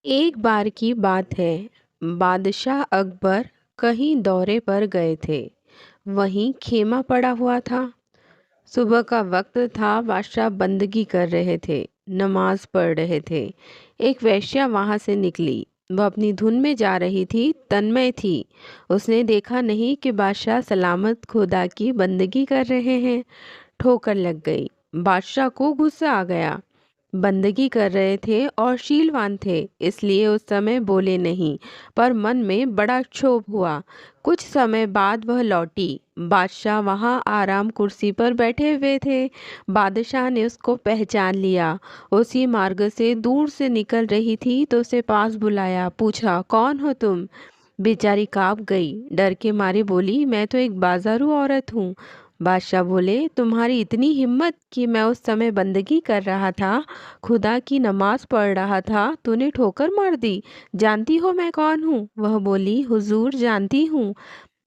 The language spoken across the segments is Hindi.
एक बार की बात है। बादशाह अकबर कहीं दौरे पर गए थे। वहीं खेमा पड़ा हुआ था। सुबह का वक्त था। बादशाह बंदगी कर रहे थे, नमाज पढ़ रहे थे। एक वेश्या वहां से निकली। वह अपनी धुन में जा रही थी, तन्मय थी। उसने देखा नहीं कि बादशाह सलामत खुदा की बंदगी कर रहे हैं। ठोकर लग गई। बादशाह को गुस्सा आ गया। बंदगी कर रहे थे और शीलवान थे, इसलिए उस समय बोले नहीं, पर मन में बड़ा क्षोभ हुआ। कुछ समय बाद वह लौटी। बादशाह वहां आराम कुर्सी पर बैठे हुए थे। बादशाह ने उसको पहचान लिया। उसी मार्ग से दूर से निकल रही थी तो उसे पास बुलाया, पूछा, कौन हो तुम? बेचारी कांप गई, डर के मारे बोली, मैं तो एक बाजारू औरत हूँ। बादशाह बोले, तुम्हारी इतनी हिम्मत कि मैं उस समय बंदगी कर रहा था, खुदा की नमाज पढ़ रहा था, तूने ठोकर मार दी। जानती हो मैं कौन हूँ? वह बोली, हुजूर जानती हूँ।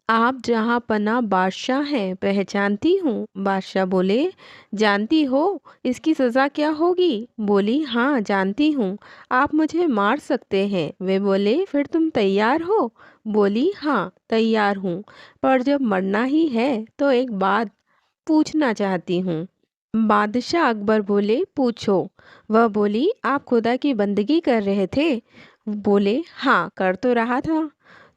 आप जहाँ पना बादशाह हैं, पहचानती हूँ। बादशाह बोले, जानती हो इसकी सज़ा क्या होगी? बोली, हाँ जानती हूँ, आप मुझे मार सकते हैं। वे बोले, फिर तुम तैयार हो? बोली, हाँ तैयार हूँ, पर जब मरना ही है तो एक बात पूछना चाहती हूँ। बादशाह अकबर बोले, पूछो। वह बोली, आप खुदा की बंदगी कर रहे थे? बोले, हाँ कर तो रहा था।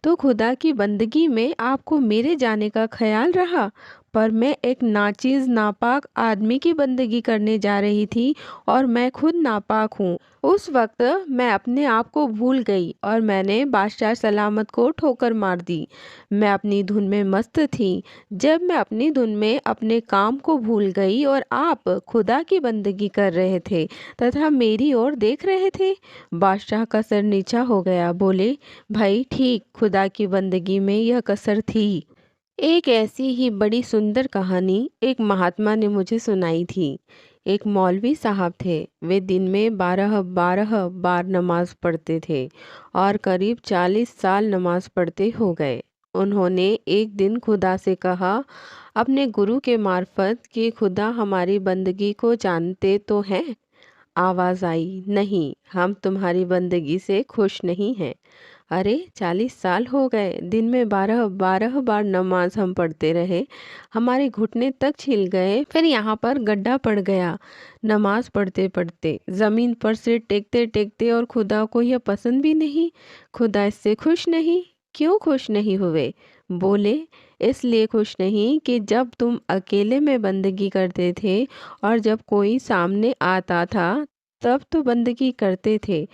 तो खुदा की बंदगी में आपको मेरे जाने का ख्याल रहा? पर मैं एक नाचीज नापाक आदमी की बंदगी करने जा रही थी और मैं खुद नापाक हूँ। उस वक्त मैं अपने आप को भूल गई और मैंने बादशाह सलामत को ठोकर मार दी। मैं अपनी धुन में मस्त थी। जब मैं अपनी धुन में अपने काम को भूल गई और आप खुदा की बंदगी कर रहे थे तथा मेरी ओर देख रहे थे। बादशाह का सर नीचा हो गया। बोले, भाई ठीक, खुदा की बंदगी में यह कसर थी। एक ऐसी ही बड़ी सुंदर कहानी एक महात्मा ने मुझे सुनाई थी। एक मौलवी साहब थे। वे दिन में 12 बार नमाज पढ़ते थे और करीब 40 साल नमाज पढ़ते हो गए। उन्होंने एक दिन खुदा से कहा, अपने गुरु के मार्फत, कि खुदा हमारी बंदगी को जानते तो हैं? आवाज़ आई, नहीं, हम तुम्हारी बंदगी से खुश नहीं हैं। अरे 40 साल हो गए, दिन में 12 बार नमाज हम पढ़ते रहे, हमारे घुटने तक छिल गए, फिर यहाँ पर गड्ढा पड़ गया। नमाज पढ़ते पढ़ते जमीन पर सिर टेकते टेकते, और खुदा को यह पसंद भी नहीं। खुदा इससे खुश नहीं। क्यों खुश नहीं हुए? बोले, इसलिए खुश नहीं कि जब तुम अकेले में बंदगी करते थे और जब कोई सामने आता था तब तो बंदगी करते थे,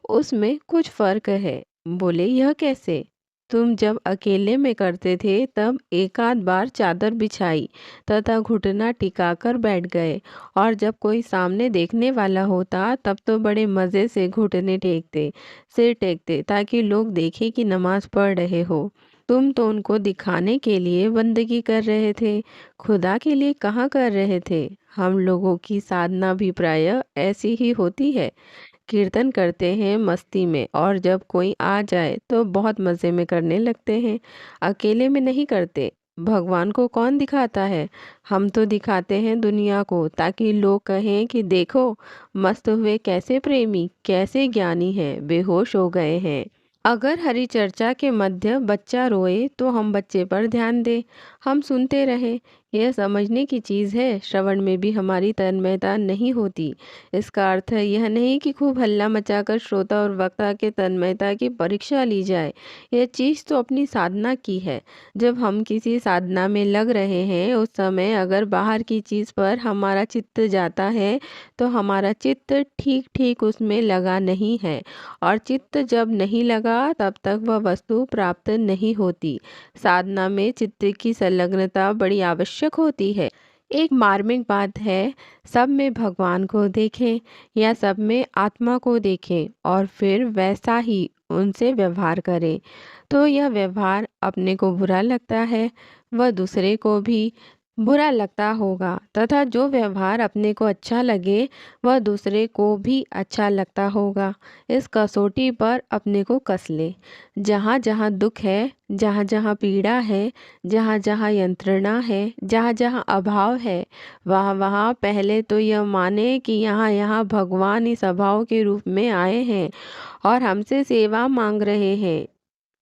उसमें कुछ फर्क है। बोले, यह कैसे? तुम जब अकेले में करते थे तब एक आध बार चादर बिछाई तथा घुटना टिकाकर बैठ गए, और जब कोई सामने देखने वाला होता तब तो बड़े मज़े से घुटने टेकते, सिर टेकते, ताकि लोग देखें कि नमाज पढ़ रहे हो। तुम तो उनको दिखाने के लिए बंदगी कर रहे थे, खुदा के लिए कहाँ कर रहे थे। हम लोगों की साधना भी प्रायः ऐसी ही होती है। कीर्तन करते हैं मस्ती में, और जब कोई आ जाए तो बहुत मज़े में करने लगते हैं, अकेले में नहीं करते। भगवान को कौन दिखाता है? हम तो दिखाते हैं दुनिया को, ताकि लोग कहें कि देखो, मस्त हुए कैसे प्रेमी, कैसे ज्ञानी हैं, बेहोश हो गए हैं। अगर हरी चर्चा के मध्य बच्चा रोए तो हम बच्चे पर ध्यान दें, हम सुनते रहें। यह समझने की चीज़ है, श्रवण में भी हमारी तन्मयता नहीं होती। इसका अर्थ यह नहीं कि खूब हल्ला मचाकर श्रोता और वक्ता के तन्मयता की परीक्षा ली जाए। यह चीज़ तो अपनी साधना की है। जब हम किसी साधना में लग रहे हैं, उस समय अगर बाहर की चीज़ पर हमारा चित्त जाता है तो हमारा चित्त ठीक ठीक उसमें लगा नहीं है, और चित्त जब नहीं लगा तब तक वह वस्तु प्राप्त नहीं होती। साधना में चित्त की संलग्नता बड़ी आवश्यक होती है। एक मार्मिक बात है, सब में भगवान को देखें या सब में आत्मा को देखें और फिर वैसा ही उनसे व्यवहार करें। तो यह व्यवहार अपने को बुरा लगता है, वह दूसरे को भी। बुरा लगता होगा तथा जो व्यवहार अपने को अच्छा लगे वह दूसरे को भी अच्छा लगता होगा। इस कसौटी पर अपने को कस ले। जहाँ जहाँ दुख है, जहाँ जहाँ पीड़ा है, जहाँ जहाँ यंत्रणा है, जहाँ जहाँ अभाव है, वहाँ वहाँ पहले तो यह माने कि यहाँ यहाँ भगवान इस अभाव के रूप में आए हैं और हमसे सेवा मांग रहे हैं।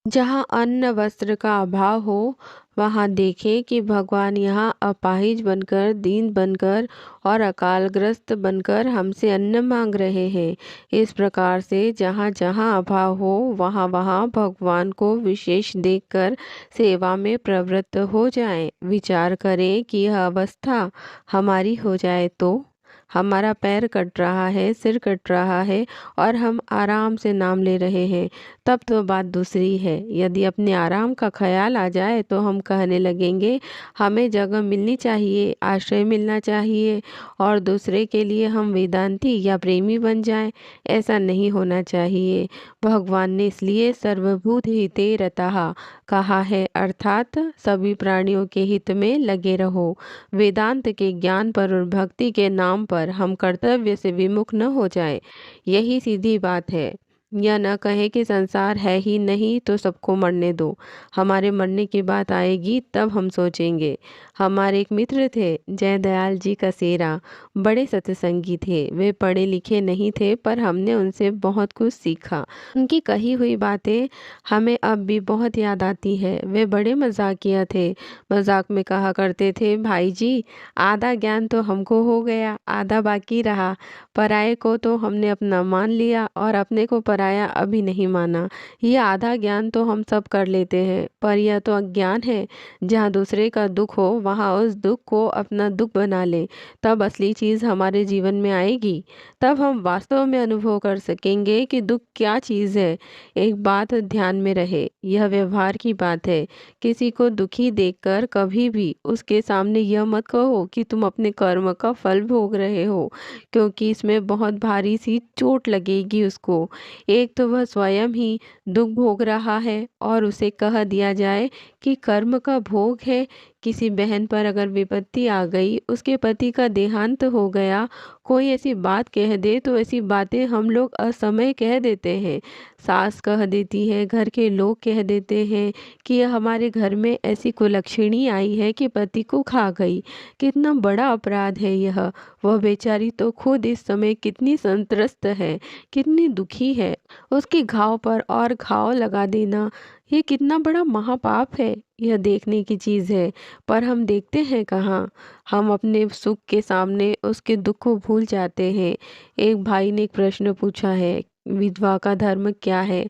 जहाँ अन्न वस्त्र का अभाव हो वहाँ देखें कि भगवान यहाँ अपाहिज बनकर, दीन बनकर और अकालग्रस्त बनकर हमसे अन्न मांग रहे हैं। इस प्रकार से जहाँ जहाँ अभाव हो वहाँ वहाँ भगवान को विशेष देखकर सेवा में प्रवृत्त हो जाएं। विचार करें कि यह अवस्था हमारी हो जाए तो हमारा पैर कट रहा है, सिर कट रहा है और हम आराम से नाम ले रहे हैं, तब तो बात दूसरी है। यदि अपने आराम का ख्याल आ जाए तो हम कहने लगेंगे हमें जगह मिलनी चाहिए, आश्रय मिलना चाहिए और दूसरे के लिए हम वेदांती या प्रेमी बन जाएं। ऐसा नहीं होना चाहिए। भगवान ने इसलिए सर्वभूत हिते रतः कहा है, अर्थात सभी प्राणियों के हित में लगे रहो। वेदांत के ज्ञान पर और भक्ति के नाम पर हम कर्तव्य से विमुख न हो जाएं। यही सीधी बात है। या न कहें कि संसार है ही नहीं तो सबको मरने दो। हमारे मरने की बात आएगी तब हम सोचेंगे। हमारे एक मित्र थे जयदयाल जी कसेरा, बड़े सत्संगी थे। वे पढ़े लिखे नहीं थे पर हमने उनसे बहुत कुछ सीखा। उनकी कही हुई बातें हमें अब भी बहुत याद आती है। वे बड़े मजाकिया थे। मजाक में कहा करते थे, भाई जी आधा ज्ञान तो हमको हो गया, आधा बाकी रहा। पराये को तो हमने अपना मान लिया और अपने को पराया अभी नहीं माना। ये आधा ज्ञान तो हम सब कर लेते हैं, पर यह तो अज्ञान है। जहाँ दूसरे का दुख हो वहाँ उस दुख को अपना दुख बना ले, तब असली चीज़ हमारे जीवन में आएगी। तब हम वास्तव में अनुभव कर सकेंगे कि दुख क्या चीज़ है। एक बात ध्यान में रहे, यह व्यवहार की बात है। किसी को दुखी देखकर कभी भी उसके सामने यह मत कहो कि तुम अपने कर्म का फल भोग रहे हो, क्योंकि इसमें बहुत भारी सी चोट लगेगी उसको। एक तो वह स्वयं ही दुख भोग रहा है और उसे कह दिया जाए कि कर्म का भोग है। किसी बहन पर अगर विपत्ति आ गई, उसके पति का देहांत हो गया, कोई ऐसी बात कह दे तो ऐसी बातें हम लोग असमय कह देते हैं। सास कह देती है, घर के लोग कह देते हैं कि यह हमारे घर में ऐसी कुलक्षणी आई है कि पति को खा गई। कितना बड़ा अपराध है यह। वह बेचारी तो खुद इस समय कितनी संत्रस्त है, कितनी दुखी है। उसके घाव पर और घाव लगा देना ये कितना बड़ा महापाप है। यह देखने की चीज़ है, पर हम देखते हैं कहाँ। हम अपने सुख के सामने उसके दुख को भूल जाते हैं। एक भाई ने एक प्रश्न पूछा है, विधवा का धर्म क्या है।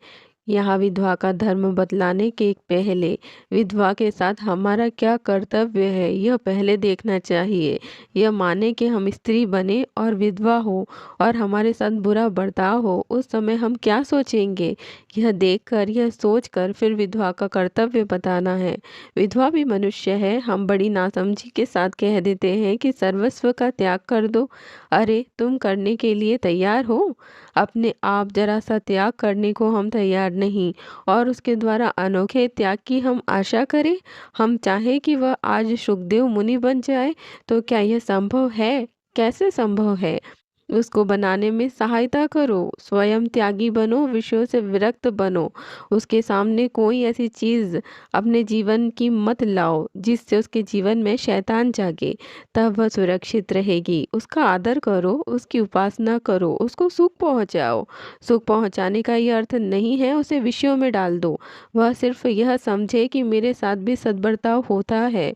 यहाँ विधवा का धर्म बतलाने के पहले विधवा के साथ हमारा क्या कर्तव्य है यह पहले देखना चाहिए। यह माने कि हम स्त्री बने और विधवा हो और हमारे साथ बुरा बर्ताव हो, उस समय हम क्या सोचेंगे। यह देखकर, यह सोचकर फिर विधवा का कर्तव्य बताना है। विधवा भी मनुष्य है। हम बड़ी नासमझी के साथ कह देते हैं कि सर्वस्व का त्याग कर दो। अरे तुम करने के लिए तैयार हो? अपने आप जरा सा त्याग करने को हम तैयार नहीं और उसके द्वारा अनोखे त्याग की हम आशा करें। हम चाहें कि वह आज सुखदेव मुनि बन जाए, तो क्या यह संभव है? कैसे संभव है? उसको बनाने में सहायता करो। स्वयं त्यागी बनो, विषयों से विरक्त बनो। उसके सामने कोई ऐसी चीज़ अपने जीवन की मत लाओ जिससे उसके जीवन में शैतान जागे। तब वह सुरक्षित रहेगी। उसका आदर करो, उसकी उपासना करो, उसको सुख पहुंचाओ। सुख पहुंचाने का यह अर्थ नहीं है उसे विषयों में डाल दो। वह सिर्फ यह समझे कि मेरे साथ भी सद्बर्ताव होता है।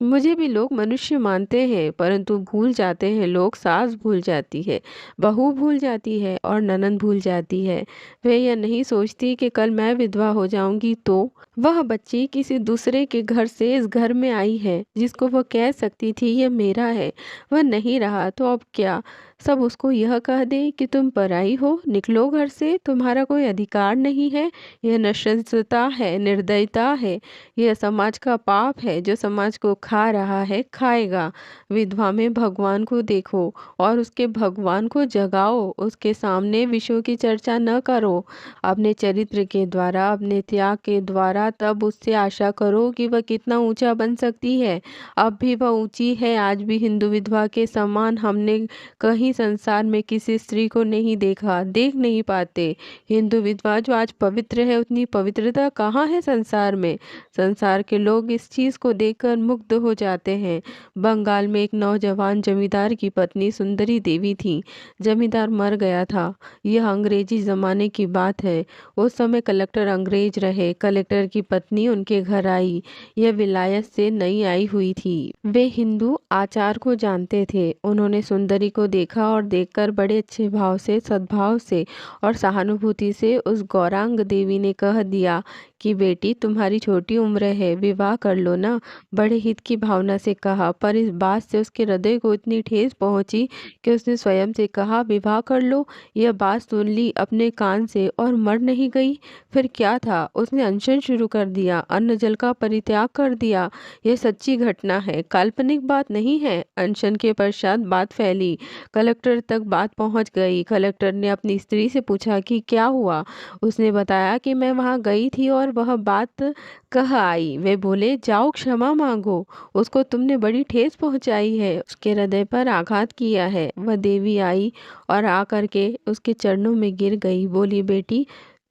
मुझे भी लोग मनुष्य मानते हैं, परंतु भूल जाते हैं लोग। सास भूल जाती है, बहू भूल जाती है और ननद भूल जाती है। वे यह नहीं सोचती कि कल मैं विधवा हो जाऊंगी तो वह बच्ची किसी दूसरे के घर से इस घर में आई है, जिसको वह कह सकती थी यह मेरा है, वह नहीं रहा तो अब क्या। सब उसको यह कह दें कि तुम पराई हो, निकलो घर से, तुम्हारा कोई अधिकार नहीं है। यह नृशंसता है, निर्दयता है। यह समाज का पाप है जो समाज को खा रहा है, खाएगा। विधवा में भगवान को देखो और उसके भगवान को जगाओ। उसके सामने विषयों की चर्चा न करो। अपने चरित्र के द्वारा, अपने त्याग के द्वारा तब उससे आशा करो कि वह कितना ऊंचा बन सकती है। अब भी वह ऊंची है। आज भी हिंदू विधवा के समान हमने कहीं संसार में किसी स्त्री को नहीं देखा, देख नहीं पाते। हिंदू विधवा जो आज पवित्र है, उतनी पवित्रता कहाँ है संसार में। संसार के लोग इस चीज को देखकर मुग्ध हो जाते हैं। बंगाल में एक नौजवान जमींदार की पत्नी सुंदरी देवी थी। जमींदार मर गया था। यह अंग्रेजी जमाने की बात है। उस समय कलेक्टर अंग्रेज रहे। कलेक्टर की पत्नी उनके घर आई। यह विलायत से नई आई हुई थी। वे हिंदू आचार को जानते थे। उन्होंने सुंदरी को देखा और देखकर बड़े अच्छे भाव से, सद्भाव से और सहानुभूति से उस गौरांग देवी ने कह दिया कि बेटी, तुम्हारी छोटी उम्र है, विवाह कर लो ना। बड़े हित की भावना से कहा, पर इस बात से उसके हृदय को इतनी ठेस पहुंची कि उसने स्वयं से कहा, विवाह कर लो। यह बात सुन ली अपने कान से और मर नहीं गई। फिर क्या था, उसने अनशन शुरू कर दिया, अन्न जल का परित्याग कर दिया। यह सच्ची घटना है, काल्पनिक बात नहीं है। अनशन के पश्चात बात फैली, कलेक्टर तक बात पहुंच गई। कलेक्टर ने अपनी स्त्री से पूछा कि क्या हुआ। उसने बताया कि मैं वहां गई थी और वह बात कह आई। वे बोले, जाओ क्षमा मांगो, उसको तुमने बड़ी ठेस पहुंचाई है, उसके हृदय पर आघात किया है। वह देवी आई और आकर के उसके चरणों में गिर गई। बोली, बेटी,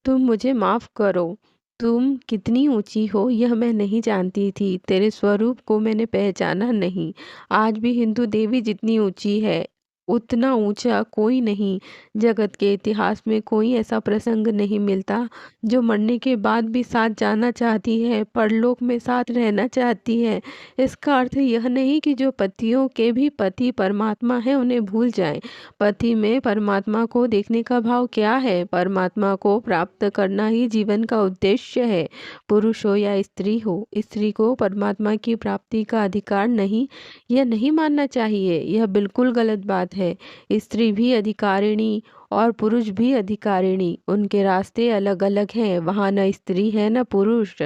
तुम मुझे माफ करो। तुम कितनी ऊंची हो यह मैं नहीं जानती थी। तेरे स्वरूप को मैंने पहचाना नहीं। आज भी हिंदू देवी जितनी ऊंची है, उतना ऊंचा कोई नहीं। जगत के इतिहास में कोई ऐसा प्रसंग नहीं मिलता जो मरने के बाद भी साथ जाना चाहती है, परलोक में साथ रहना चाहती है। इसका अर्थ यह नहीं कि जो पतियों के भी पति परमात्मा है उन्हें भूल जाएं। पति में परमात्मा को देखने का भाव क्या है? परमात्मा को प्राप्त करना ही जीवन का उद्देश्य है। पुरुष हो या स्त्री हो, स्त्री को परमात्मा की प्राप्ति का अधिकार नहीं, यह नहीं मानना चाहिए। यह बिल्कुल गलत बात है। स्त्री भी अधिकारिणी और पुरुष भी अधिकारिणी, उनके रास्ते अलग अलग हैं। वहाँ न स्त्री है न पुरुष,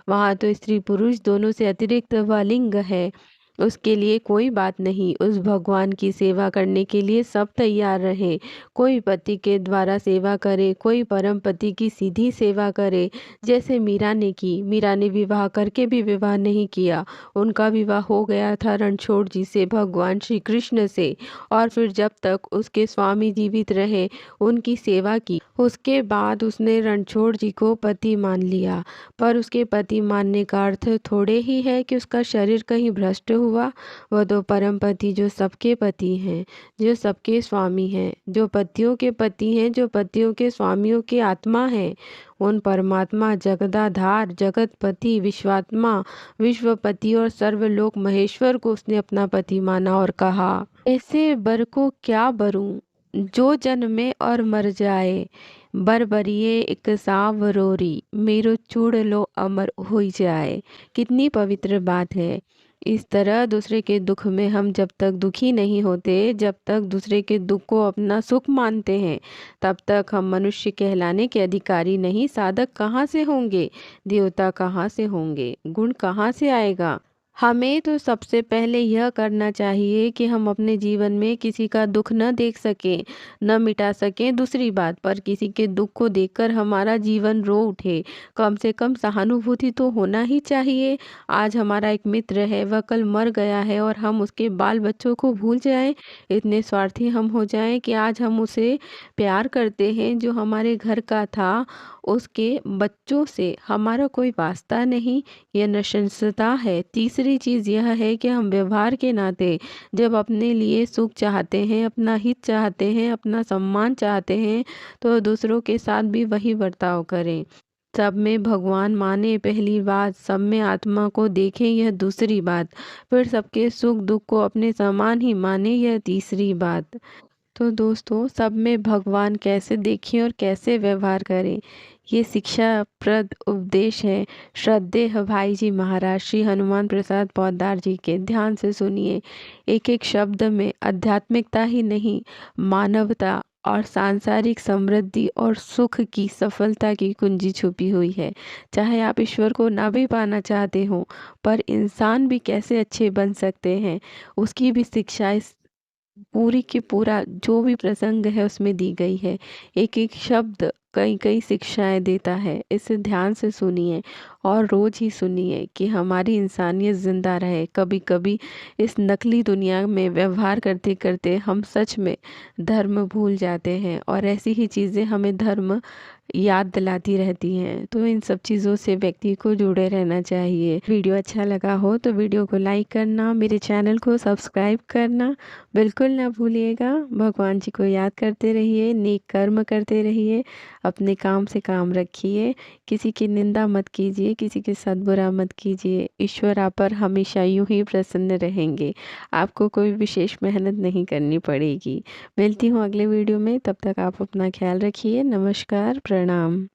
वहाँ तो स्त्री पुरुष दोनों से अतिरिक्त वह लिंग है। उसके लिए कोई बात नहीं। उस भगवान की सेवा करने के लिए सब तैयार रहे। कोई पति के द्वारा सेवा करे, कोई परम पति की सीधी सेवा करे, जैसे मीरा ने की। मीरा ने विवाह करके भी विवाह नहीं किया। उनका विवाह हो गया था रणछोड़ जी से, भगवान श्री कृष्ण से। और फिर जब तक उसके स्वामी जीवित रहे उनकी सेवा की। उसके बाद उसने रणछोड़ जी को पति मान लिया। पर उसके पति मानने का अर्थ थोड़े ही है कि उसका शरीर कहीं भ्रष्ट हुआ। वह तो परम पति जो सबके पति हैं, जो सबके स्वामी हैं, जो पतियों के पति हैं, जो पतियों के स्वामियों की आत्मा हैं, उन परमात्मा जगदाधार, जगतपति, विश्वात्मा, विश्वपति और सर्वलोक महेश्वर को उसने अपना पति माना और कहा, ऐसे बर को क्या बरूं, जो जन्मे और मर जाए। बरबरिए एक सावरोरी, मेरो चूड़ लो अमर हो जाए। कितनी पवित्र बात है। इस तरह दूसरे के दुख में हम जब तक दुखी नहीं होते, जब तक दूसरे के दुख को अपना सुख मानते हैं, तब तक हम मनुष्य कहलाने के अधिकारी नहीं। साधक कहाँ से होंगे, देवता कहाँ से होंगे, गुण कहाँ से आएगा। हमें तो सबसे पहले यह करना चाहिए कि हम अपने जीवन में किसी का दुख न देख सकें, न मिटा सकें। दूसरी बात, पर किसी के दुख को देखकर हमारा जीवन रो उठे। कम से कम सहानुभूति तो होना ही चाहिए। आज हमारा एक मित्र है, वह कल मर गया है और हम उसके बाल बच्चों को भूल जाएं। इतने स्वार्थी हम हो जाएं कि आज हम उसे प्यार करते हैं जो हमारे घर का था, उसके बच्चों से हमारा कोई वास्ता नहीं। यह नृशंसता है। तीसरी चीज़ यह है कि हम व्यवहार के नाते जब अपने लिए सुख चाहते हैं, अपना हित चाहते हैं, अपना सम्मान चाहते हैं, तो दूसरों के साथ भी वही बर्ताव करें। सब में भगवान माने, पहली बात। सब में आत्मा को देखें, यह दूसरी बात। फिर सबके सुख दुख को अपने समान ही माने, यह तीसरी बात। तो दोस्तों, सब में भगवान कैसे देखें और कैसे व्यवहार करें, ये शिक्षाप्रद उपदेश है श्रद्धेय भाई जी महाराज श्री हनुमान प्रसाद पोद्दार जी के। ध्यान से सुनिए। एक एक शब्द में आध्यात्मिकता ही नहीं, मानवता और सांसारिक समृद्धि और सुख की सफलता की कुंजी छुपी हुई है। चाहे आप ईश्वर को ना भी पाना चाहते हो, पर इंसान भी कैसे अच्छे बन सकते हैं, उसकी भी शिक्षा इस पूरी की पूरा जो भी प्रसंग है उसमें दी गई है। एक एक शब्द कई कई शिक्षाएं देता है। इसे ध्यान से सुनिए और रोज ही सुनिए कि हमारी इंसानियत जिंदा रहे। कभी कभी इस नकली दुनिया में व्यवहार करते करते हम सच में धर्म भूल जाते हैं, और ऐसी ही चीज़ें हमें धर्म याद दिलाती रहती हैं। तो इन सब चीज़ों से व्यक्ति को जुड़े रहना चाहिए। वीडियो अच्छा लगा हो तो वीडियो को लाइक करना, मेरे चैनल को सब्सक्राइब करना बिल्कुल ना भूलिएगा। भगवान जी को याद करते रहिए, नेक कर्म करते रहिए, अपने काम से काम रखिए, किसी की निंदा मत कीजिए, किसी के साथ बुरा मत कीजिए। ईश्वर आप पर हमेशा यूं ही प्रसन्न रहेंगे। आपको कोई विशेष मेहनत नहीं करनी पड़ेगी। मिलती हूँ अगले वीडियो में, तब तक आप अपना ख्याल रखिए। नमस्कार, प्रणाम।